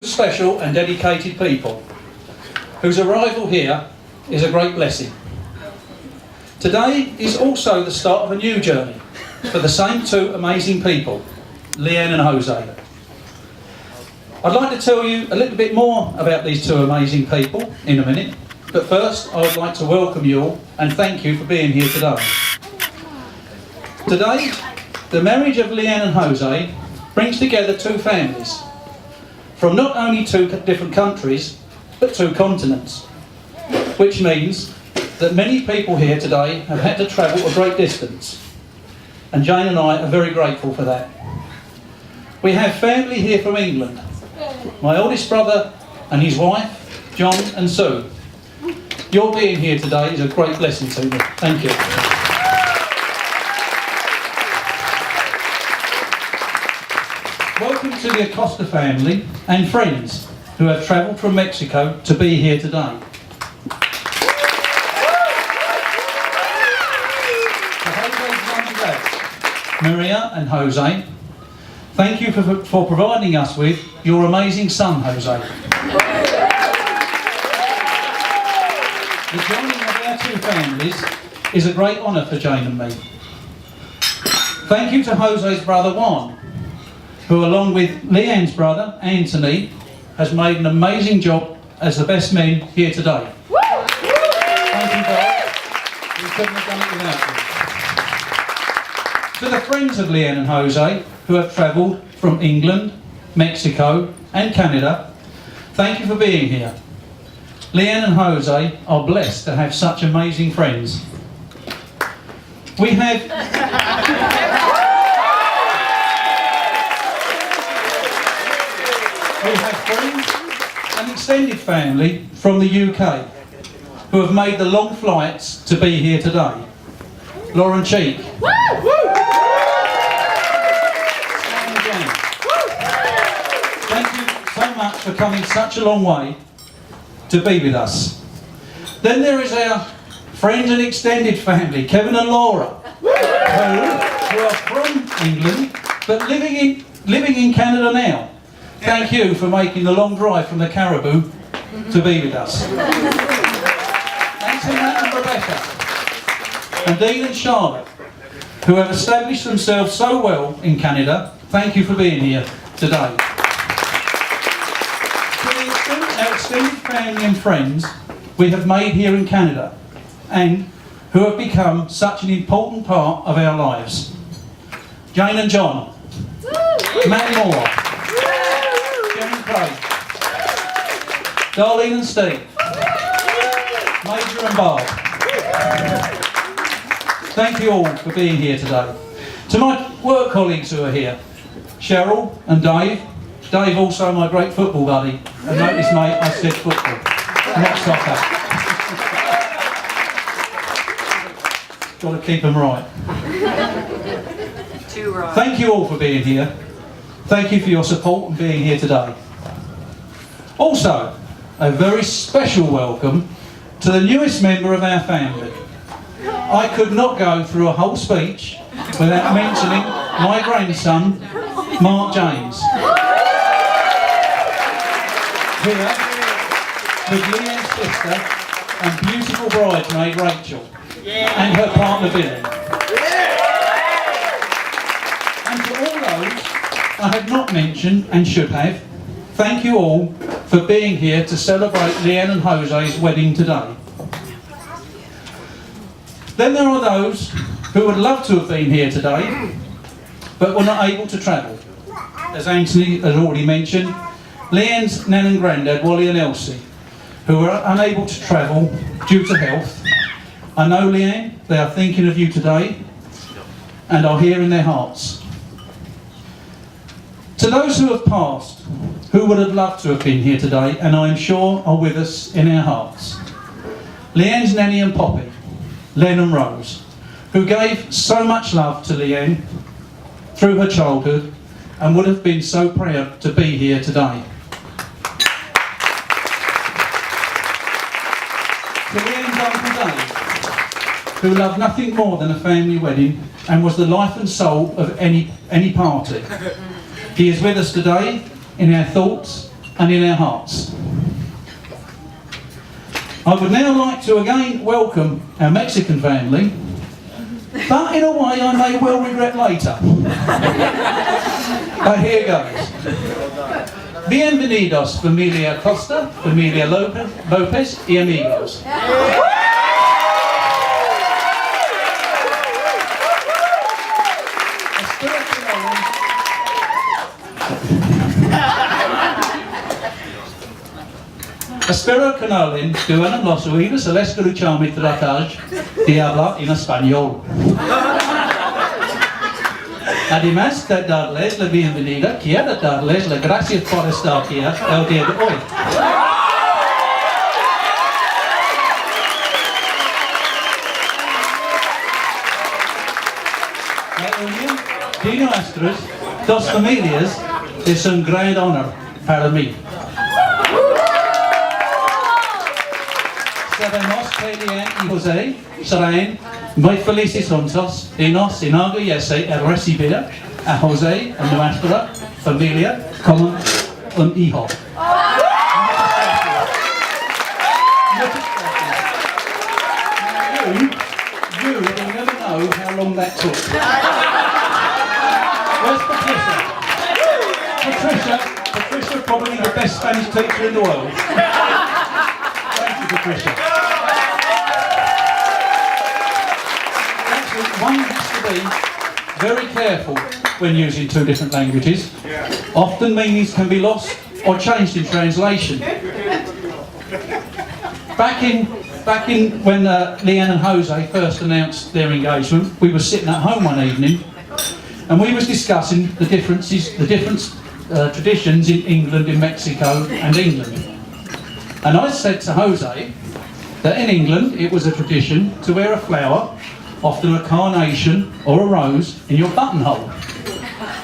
Special and dedicated people whose arrival here is a great blessing. Today is also the start of a new journey for the same two amazing people, Leanne and Jose. I'd like to tell you a little bit more about these two amazing people in a minute, but first I would like to welcome you all and thank you for being here today. Today, the marriage of Leanne and Jose brings together two families from not only two different countries, but two continents, which means that many people here today have had to travel a great distance, and Jane and I are very grateful for that. We have family here from England, my oldest brother and his wife, John and Sue. Your being here today is a great blessing to me. Thank you. Welcome to the Acosta family and friends who have travelled from Mexico to be here today. To Jose's mum and dad, Maria and Jose, thank you for providing us with your amazing son, Jose. The joining of our two families is a great honour for Jane and me. Thank you to Jose's brother Juan, who along with Leanne's brother, Anthony, has made an amazing job as the best men here today. Thank you guys. We couldn't have done it without you. To the friends of Leanne and Jose, who have travelled from England, Mexico and Canada, thank you for being here. Leanne and Jose are blessed to have such amazing friends. We have friends and extended family from the UK who have made the long flights to be here today. Lauren Cheek. Thank you so much for coming such a long way to be with us. Then there is our friends and extended family, Kevin and Laura, who are from England but living in Canada now. Thank you for making the long drive from the Caribou to be with us. Thanks to Matt and Rebecca, and Dean and Charlotte, who have established themselves so well in Canada. Thank you for being here today. To our extended family and friends we have made here in Canada, and who have become such an important part of our lives. Jane and John, Matt Moore, Craig, Darlene and Steve, Major and Barb. Thank you all for being here today. To my work colleagues who are here, Cheryl and Dave. Dave also my great football buddy. And notice mate, I said football, not soccer. Got to keep them right. Too right. Thank you all for being here. Thank you for your support and being here today. Also, a very special welcome to the newest member of our family. I could not go through a whole speech without mentioning my grandson, Mark James. Here, with Leanne's sister and beautiful bridesmaid Rachel, and her partner Billy. And to all those I have not mentioned and should have, thank you all for being here to celebrate Leanne and Jose's wedding today. Then there are those who would love to have been here today, but were not able to travel. As Anthony has already mentioned, Leanne's nan and granddad, Wally and Elsie, who were unable to travel due to health. I know, Leanne, they are thinking of you today and are here in their hearts. To those who have passed, who would have loved to have been here today, and I am sure are with us in our hearts. Leanne's nanny and Poppy, Len and Rose, who gave so much love to Leanne through her childhood and would have been so proud to be here today. To Leanne's Uncle Dave, who loved nothing more than a family wedding and was the life and soul of any party. He is with us today in our thoughts and in our hearts. I would now like to again welcome our Mexican family, but in a way I may well regret later. But here goes. Bienvenidos, familia Costa, familia Lopez y amigos. Espero que no le duelen los oídos al escuchar mi tratar de hablar en español. Además de darles la bienvenida, quiero darles las gracias por estar aquí el día de hoy. La unión de nuestras dos familias es un gran honor para mí. Sabemos que Leanne y José serán muy felices juntos y nos enorgullece el recibir a José en nuestra familia como un hijo. You will never know how long that took. Where's Patricia? Patricia, probably the best Spanish teacher in the world. Thank you, Patricia. One has to be very careful when using two different languages. Often meanings can be lost or changed in translation. Back in when Leanne and Jose first announced their engagement, we were sitting at home one evening and we was discussing the different traditions in England, in Mexico and England. And I said to Jose that in England it was a tradition to wear a flower, often a carnation or a rose, in your buttonhole.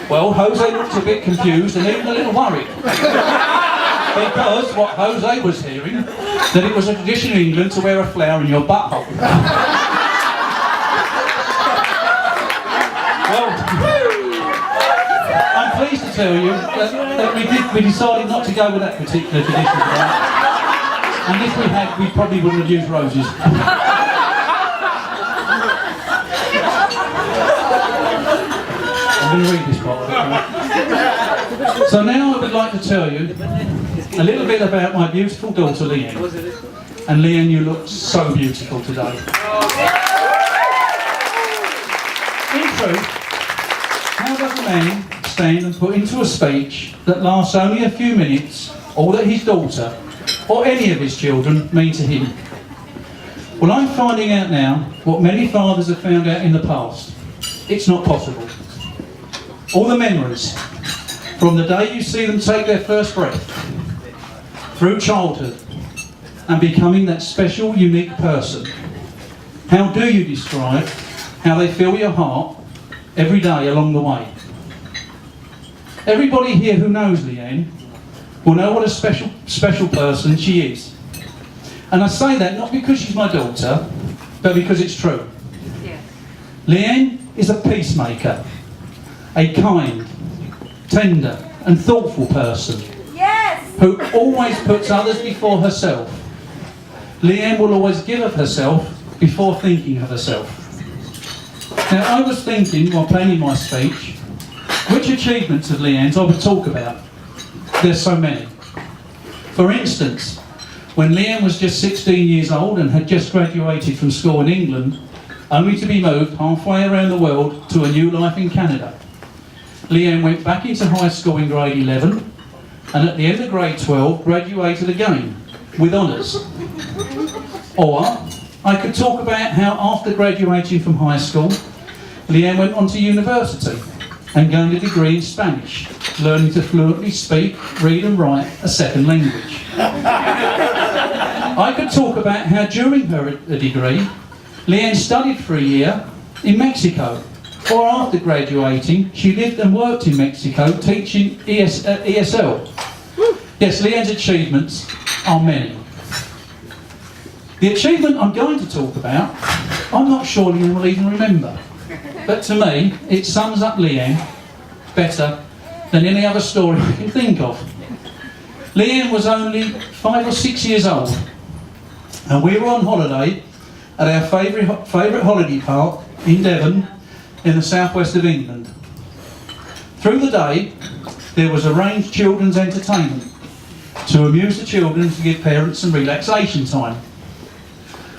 Well, Jose looked a bit confused and even a little worried. Because what Jose was hearing, that it was a tradition in England to wear a flower in your butthole. Well, I'm pleased to tell you that we decided not to go with that particular tradition today. And if we had, we probably wouldn't have used roses. I'm going to read this part. So now I would like to tell you a little bit about my beautiful daughter Leanne. And Leanne, you look so beautiful today. In truth, how does a man stand and put into a speech that lasts only a few minutes all that his daughter or any of his children mean to him? Well, I'm finding out now what many fathers have found out in the past. It's not possible. All the memories, from the day you see them take their first breath, through childhood, and becoming that special, unique person. How do you describe how they fill your heart every day along the way? Everybody here who knows Leanne will know what a special person she is. And I say that not because she's my daughter, but because it's true. Yeah. Leanne is a peacemaker, a kind, tender and thoughtful person. Yes. Who always puts others before herself. Leanne will always give of herself before thinking of herself. Now I was thinking while planning my speech, which achievements of Leanne's I would talk about. There's so many. For instance, when Leanne was just 16 years old and had just graduated from school in England, only to be moved halfway around the world to a new life in Canada. Leanne went back into high school in grade 11 and at the end of grade 12 graduated again with honours. Or I could talk about how after graduating from high school, Leanne went on to university and gained a degree in Spanish, learning to fluently speak, read and write a second language. I could talk about how during her degree, Leanne studied for a year in Mexico, or after graduating, she lived and worked in Mexico teaching ESL. Yes, Leanne's achievements are many. The achievement I'm going to talk about, I'm not sure Leanne will even remember. But to me, it sums up Leanne better than any other story I can think of. Leanne was only 5 or 6 years old, and we were on holiday at our favourite holiday park in Devon in the southwest of England. Through the day there was arranged children's entertainment to amuse the children and to give parents some relaxation time.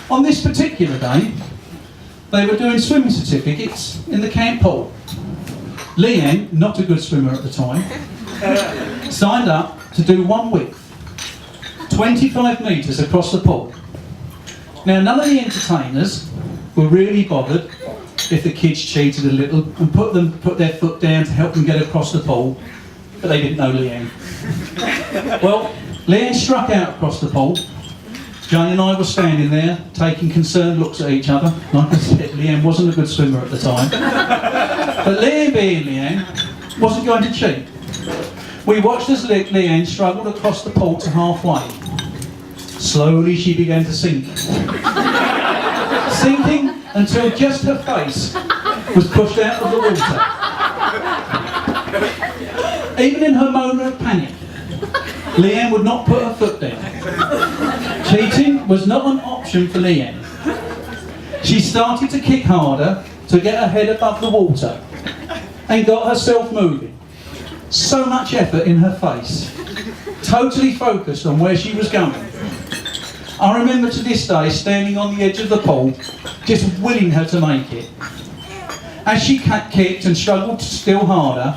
On this particular day they were doing swimming certificates in the camp pool. Leanne, not a good swimmer at the time, signed up to do one width, 25 metres across the pool. Now none of the entertainers were really bothered if the kids cheated a little and put their foot down to help them get across the pool, but they didn't know Leanne. Well, Leanne struck out across the pool. Jane and I were standing there taking concerned looks at each other. Like I said, Leanne wasn't a good swimmer at the time. But Leanne, being Leanne, wasn't going to cheat. We watched as Leanne struggled across the pool to halfway. Slowly she began to sink. Sinking until just her face was pushed out of the water. Even in her moment of panic, Leanne would not put her foot down. Cheating was not an option for Leanne. She started to kick harder to get her head above the water and got herself moving. So much effort in her face, totally focused on where she was going. I remember to this day standing on the edge of the pool, just willing her to make it. As she kicked and struggled still harder,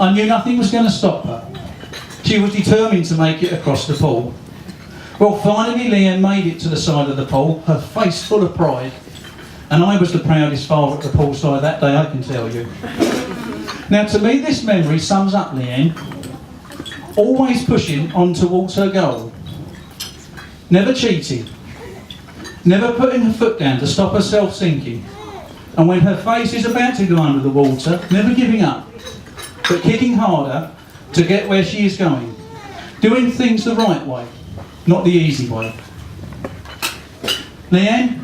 I knew nothing was going to stop her. She was determined to make it across the pool. Well, finally Leanne made it to the side of the pool, her face full of pride. And I was the proudest father at the poolside that day, I can tell you. Now to me this memory sums up Leanne, always pushing on towards her goal. Never cheating, never putting her foot down to stop herself sinking. And when her face is about to go under the water, never giving up, but kicking harder to get where she is going. Doing things the right way, not the easy way. Leanne,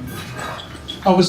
I was